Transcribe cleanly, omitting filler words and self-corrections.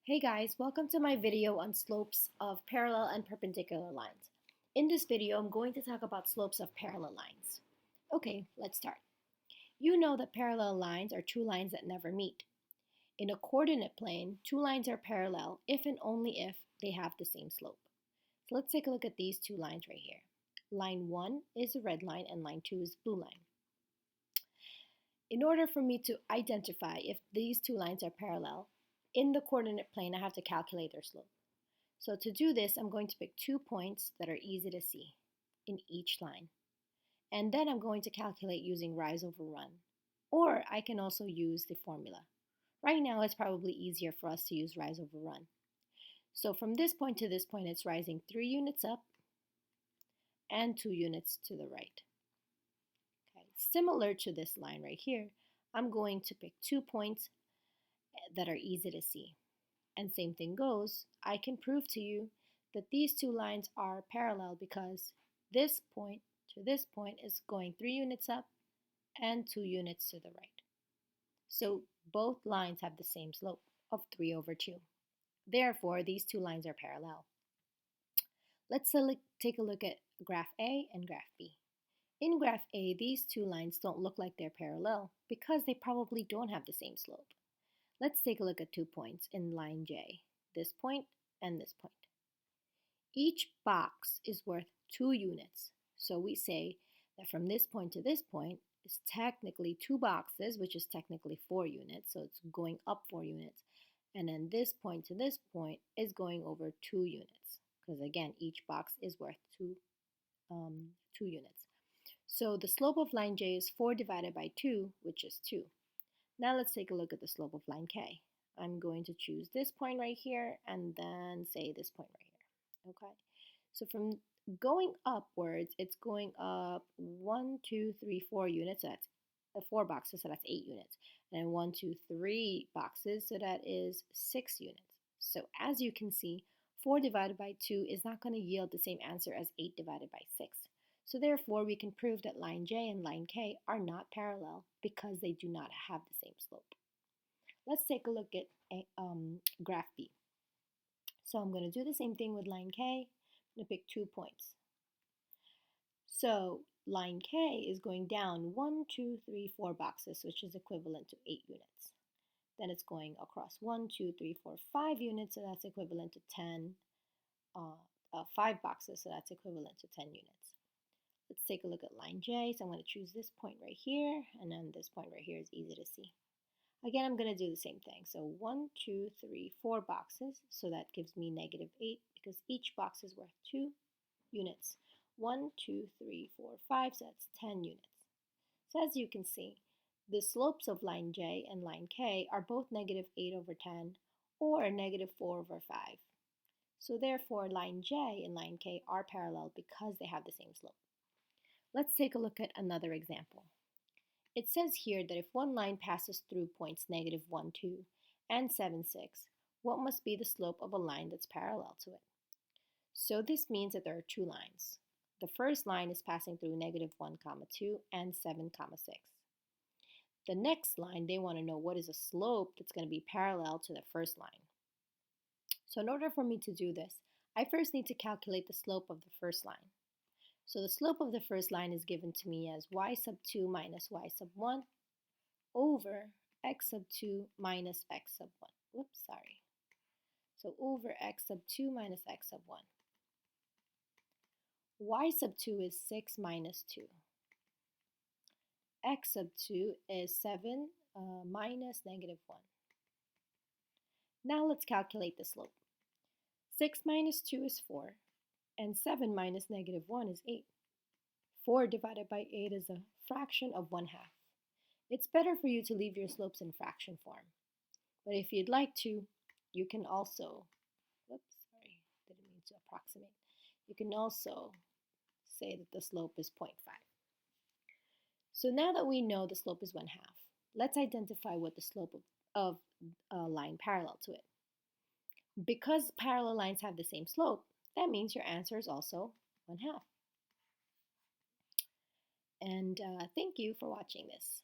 Hey guys, welcome to my video on slopes of parallel and perpendicular lines. In this video, I'm going to talk about slopes of parallel lines. Okay, let's start. You know that parallel lines are two lines that never meet. In a coordinate plane, two lines are parallel if and only if they have the same slope. So let's take a look at these two lines right here. Line 1 is a red line and line 2 is a blue line. In order for me to identify if these two lines are parallel, in the coordinate plane, I have to calculate their slope. So to do this, I'm going to pick 2 points that are easy to see in each line. And then I'm going to calculate using rise over run. Or I can also use the formula. Right now, it's probably easier for us to use rise over run. So from this point to this point, it's rising 3 units up and 2 units to the right. Okay. Similar to this line right here, I'm going to pick 2 points that are easy to see. And same thing goes, I can prove to you that these two lines are parallel because this point to this point is going 3 units up and 2 units to the right. So both lines have the same slope of 3 over 2. Therefore, these two lines are parallel. Let's take a look at graph A and graph B. In graph A, these two lines don't look like they're parallel because they probably don't have the same slope. Let's take a look at 2 points in line J, this point and this point. Each box is worth 2 units, so we say that from this point to this point is technically 2 boxes, which is technically 4 units, so it's going up 4 units. And then this point to this point is going over 2 units, because again, each box is worth 2 units. So the slope of line J is 4 divided by 2, which is 2. Now let's take a look at the slope of line K. I'm going to choose this point right here and then say this point right here. Okay, so from going upwards, it's going up 1, 2, 3, 4 units. So that's 4 boxes, so that's 8 units. And 1, 2, 3 boxes, so that is 6 units. So as you can see, 4 divided by 2 is not going to yield the same answer as 8 divided by 6. So therefore, we can prove that line J and line K are not parallel because they do not have the same slope. Let's take a look at graph B. So I'm going to do the same thing with line K. I'm going to pick 2 points. So line K is going down 1, 2, 3, 4 boxes, which is equivalent to 8 units. Then it's going across 1, 2, 3, 4, 5 units, so that's equivalent to 5 boxes, so that's equivalent to 10 units. Let's take a look at line J. So I'm going to choose this point right here, and then this point right here is easy to see. Again, I'm going to do the same thing. So 1, 2, 3, 4 boxes. So that gives me -8 because each box is worth 2 units. 1, 2, 3, 4, 5, so that's 10 units. So as you can see, the slopes of line J and line K are both -8 over 10 or -4 over 5. So therefore, line J and line K are parallel because they have the same slope. Let's take a look at another example. It says here that if one line passes through points -1, 2, and 7, 6, what must be the slope of a line that's parallel to it? So this means that there are 2 lines. The first line is passing through -1, 2, and 7, 6. The next line, they want to know what is a slope that's going to be parallel to the first line. So in order for me to do this, I first need to calculate the slope of the first line. So the slope of the first line is given to me as y sub 2 minus y sub 1 over x sub 2 minus x sub 1. Whoops, sorry. So over x sub 2 minus x sub 1. Y sub 2 is 6 minus 2. X sub 2 is 7 minus -1. Now let's calculate the slope. 6 minus 2 is 4. And 7 minus -1 is 8. 4 divided by 8 is a fraction of 1/2. It's better for you to leave your slopes in fraction form. But if you'd like to, you can also, didn't mean to approximate. You can also say that the slope is 0.5. So now that we know the slope is 1/2, let's identify what the slope of a line parallel to it. Because parallel lines have the same slope, that means your answer is also 1/2. And thank you for watching this.